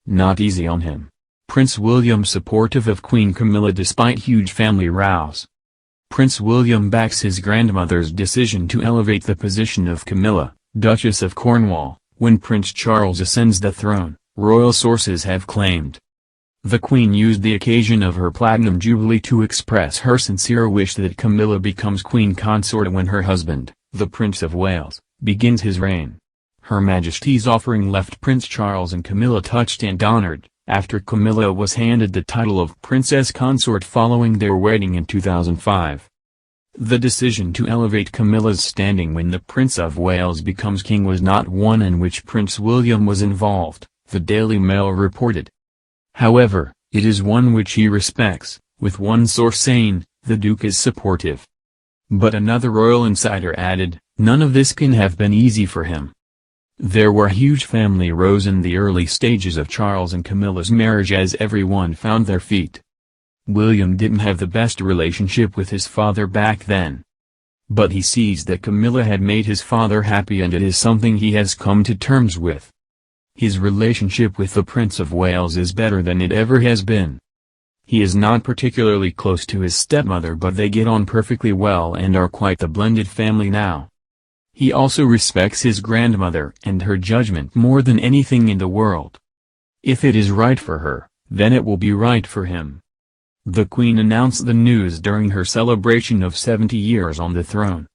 not easy on him. Prince William supportive of Queen Camilla despite huge family rows. Prince William backs his grandmother's decision to elevate the position of Camilla, Duchess of Cornwall, when Prince Charles ascends the throne, royal sources have claimed. The Queen used the occasion of her Platinum Jubilee to express her sincere wish that Camilla becomes Queen Consort when her husband, the Prince of Wales, begins his reign. Her Majesty's offering left Prince Charles and Camilla touched and honored, after Camilla was handed the title of Princess Consort following their wedding in 2005. The decision to elevate Camilla's standing when the Prince of Wales becomes king was not one in which Prince William was involved, the Daily Mail reported. However, it is one which he respects, with one source saying, "The Duke is supportive." But another royal insider added, "None of this can have been easy for him." There were huge family rows in the early stages of Charles and Camilla's marriage as everyone found their feet. William didn't have the best relationship with his father back then. But he sees that Camilla had made his father happy and it is something he has come to terms with. His relationship with the Prince of Wales is better than it ever has been. He is not particularly close to his stepmother but they get on perfectly well and are quite the blended family now. He also respects his grandmother and her judgment more than anything in the world. If it is right for her, then it will be right for him. The Queen announced the news during her celebration of 70 years on the throne.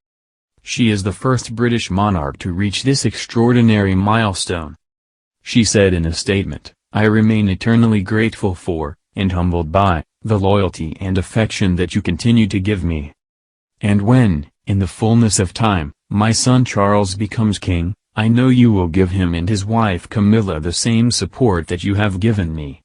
She is the first British monarch to reach this extraordinary milestone. She said in a statement, "I remain eternally grateful for, and humbled by, the loyalty and affection that you continue to give me. And when, in the fullness of time, my son Charles becomes king, I know you will give him and his wife Camilla the same support that you have given me.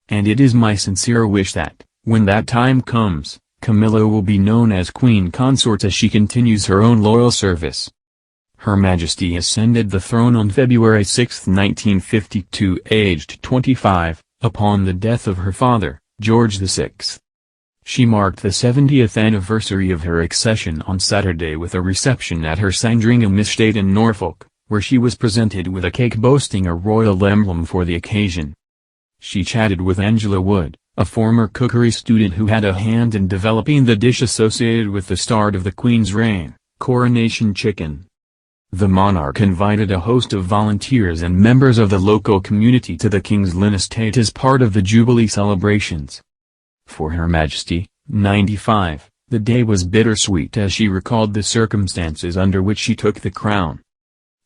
And it is my sincere wish that, when that time comes, Camilla will be known as Queen Consort as she continues her own loyal service." Her Majesty ascended the throne on February 6, 1952 aged 25, upon the death of her father, George VI. She marked the 70th anniversary of her accession on Saturday with a reception at her Sandringham estate in Norfolk, where she was presented with a cake boasting a royal emblem for the occasion. She chatted with Angela Wood, a former cookery student who had a hand in developing the dish associated with the start of the Queen's reign, coronation chicken. The monarch invited a host of volunteers and members of the local community to the King's Lynn estate as part of the Jubilee celebrations. For Her Majesty, 95, the day was bittersweet as she recalled the circumstances under which she took the crown.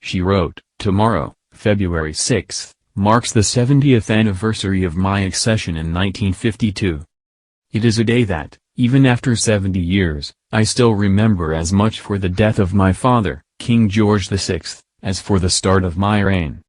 She wrote, "Tomorrow, February 6, marks the 70th anniversary of my accession in 1952. It is a day that, even after 70 years, I still remember as much for the death of my father, King George VI, as for the start of my reign."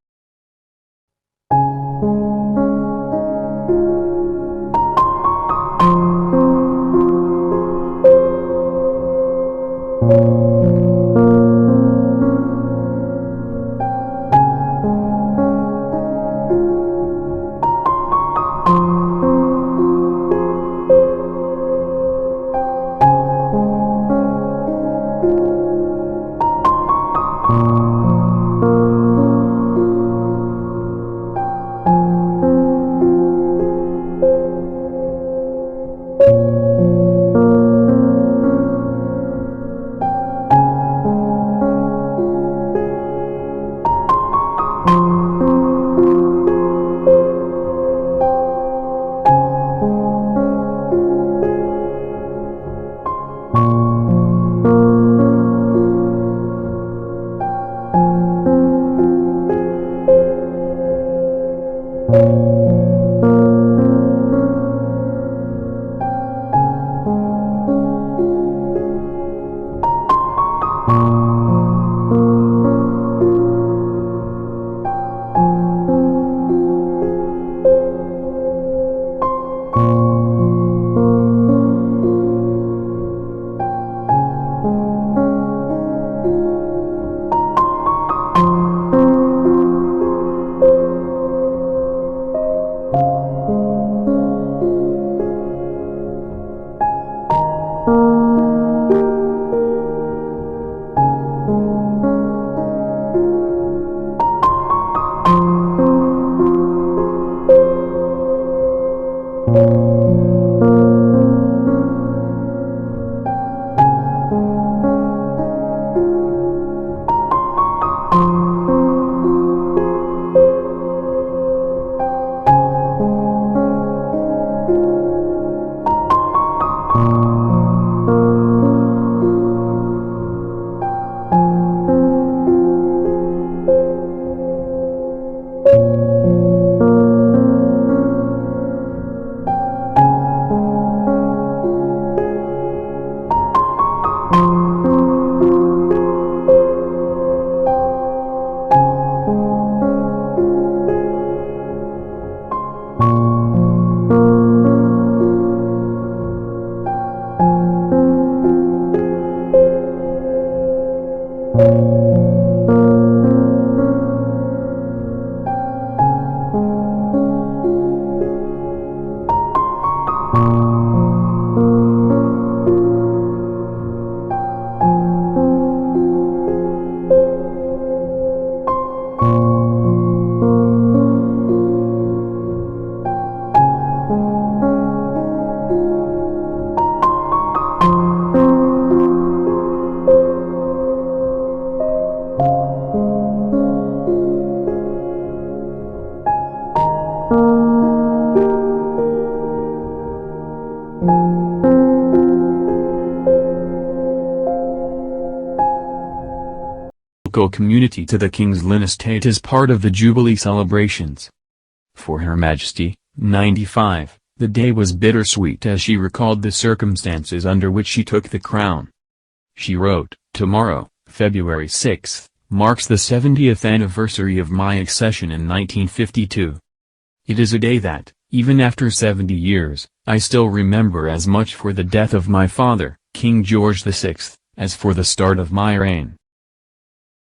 political community to the king's estate as part of the Jubilee celebrations. For Her Majesty, 95, the day was bittersweet as she recalled the circumstances under which she took the crown. She wrote, "Tomorrow, February 6, marks the 70th anniversary of my accession in 1952. It is a day that, even after 70 years, I still remember as much for the death of my father, King George VI, as for the start of my reign.